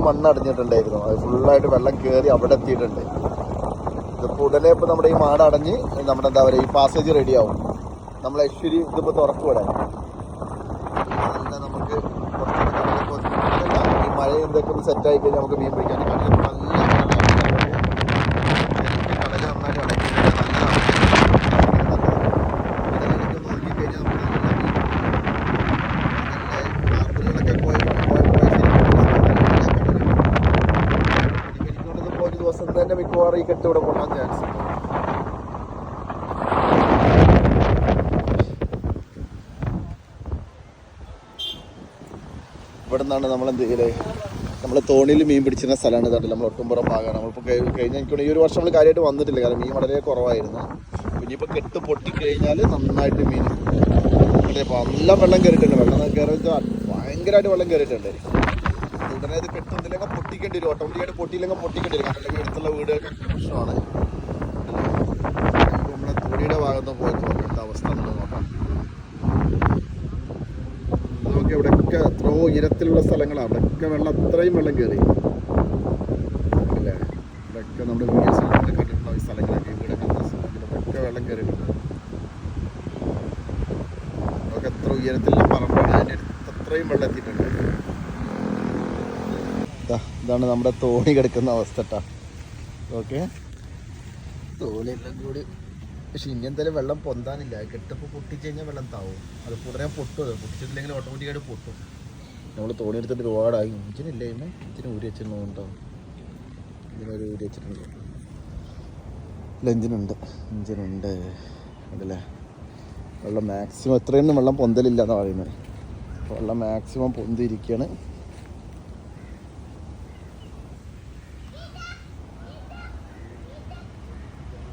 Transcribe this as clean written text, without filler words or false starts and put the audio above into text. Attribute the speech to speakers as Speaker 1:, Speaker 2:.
Speaker 1: മണ്ണ് അടഞ്ഞിട്ടുണ്ടായിരുന്നു. അത് ഫുള്ളായിട്ട് വെള്ളം കയറി അവിടെ എത്തിയിട്ടുണ്ട്. ഇതിപ്പോൾ ഉടനെ ഇപ്പോൾ നമ്മുടെ ഈ മാട് അടഞ്ഞ് നമ്മുടെ എന്താ പറയുക ഈ പാസേജ് റെഡിയാവും. നമ്മൾ ഐശ്വര്യ ഇതിപ്പോൾ തുറക്കൂടാൻ നല്ല നമുക്ക് ഈ മഴ എന്തൊക്കെ ഒന്ന് സെറ്റായി കഴിഞ്ഞാൽ നമുക്ക് മീൻ പിടിക്കാൻ കടൽ നന്നായിട്ട് അടയ്ക്കുന്നുണ്ട്. നോക്കിക്കഴിഞ്ഞാൽ നമുക്ക് ഒരു ദിവസം തന്നെ മിക്കവാറും ഈ കെട്ട് ഇവിടെ കൊള്ളാൻ ചാൻസ് ഉണ്ട്. ഇവിടെ നിന്നാണ് നമ്മളെന്ത് ചെയ്യല്, നമ്മൾ തോണിയിൽ മീൻ പിടിച്ചിരുന്ന സ്ഥലമാണ് ഇതാണ്. നമ്മൾ ഒട്ടുംപുറം ഭാഗമാണ്. നമ്മളിപ്പോൾ കഴിഞ്ഞ എനിക്ക് ഈ ഒരു വർഷം നമ്മൾ കാര്യമായിട്ട് വന്നിട്ടില്ല, കാരണം മീൻ വളരെ കുറവായിരുന്നു. ഇനിയിപ്പോൾ കെട്ട് പൊട്ടിക്കഴിഞ്ഞാൽ നന്നായിട്ട് മീൻ നല്ല വെള്ളം കയറിയിട്ടുണ്ട്. വെള്ളം കയറിച്ചാൽ ഭയങ്കരമായിട്ട് വെള്ളം കയറിയിട്ടുണ്ട്. ഉടനെ ഇത് കെട്ടുന്നില്ലെങ്കിൽ പൊട്ടിക്കേണ്ടി വരും, ഓട്ടോമാറ്റിക്കായിട്ട് പൊട്ടിയില്ലെങ്കിൽ പൊട്ടിക്കേണ്ടി വരും. അല്ലെങ്കിൽ അടുത്തുള്ള വീടുകൾക്കൊക്കെ പ്രശ്നമാണ്. നമ്മളെ തോണിയുടെ ഭാഗത്ത് പോയി നോക്കേണ്ട അവസ്ഥ നോക്കാം. ഇവിടെയൊക്കെ എത്രയോ ഉയരത്തിലുള്ള സ്ഥലങ്ങളാണ്. അവിടെയൊക്കെ വെള്ളം അത്രയും വെള്ളം കയറി അല്ലേ. ഇവിടെയൊക്കെ നമ്മുടെ വീഡിയോസിൽ കണ്ടിട്ടുള്ള ഈ സ്ഥലങ്ങളൊക്കെ വീടൊക്കെ ഇവിടെയൊക്കെ വെള്ളം കയറിയിട്ടുണ്ട്. അതൊക്കെ എത്ര ഉയരത്തിലുള്ള പറമ്പാണ്, അതിൻ്റെ അടുത്ത് അത്രയും വെള്ളം എത്തിയിട്ടുണ്ട്. ഇതാണ് നമ്മുടെ തോണി കിടക്കുന്ന അവസ്ഥ കേട്ടോ. ഓക്കെ, തോണിയെല്ലാം കൂടി. പക്ഷെ ഇനി എന്തായാലും വെള്ളം പൊന്താനില്ല. കെട്ടപ്പോൾ പൊട്ടിച്ച് കഴിഞ്ഞാൽ വെള്ളം താവും. അത് ഉടനെ പൊട്ടും. അത് പൊട്ടിച്ചിട്ടില്ലെങ്കിൽ ഓട്ടോമാറ്റിക്കായിട്ട് പൊട്ടും. നമ്മൾ തോണി എടുത്തിട്ട് ഒരുപാടായി. ഇഞ്ചിനില്ലേ ഇന്ന്, ഇഞ്ചിന് ഊരി വെച്ചിട്ടുണ്ടാവും. ഇതിനൊരു ഊരി വെച്ചിട്ടുണ്ട്. ഇല്ല, ഇഞ്ചിനുണ്ട് അതല്ലേ. വെള്ളം മാക്സിമം എത്രയൊന്നും വെള്ളം പൊന്തലില്ല എന്നാണ് പറയുന്നത്. വെള്ളം മാക്സിമം പൊന്തിരിക്കുകയാണ്.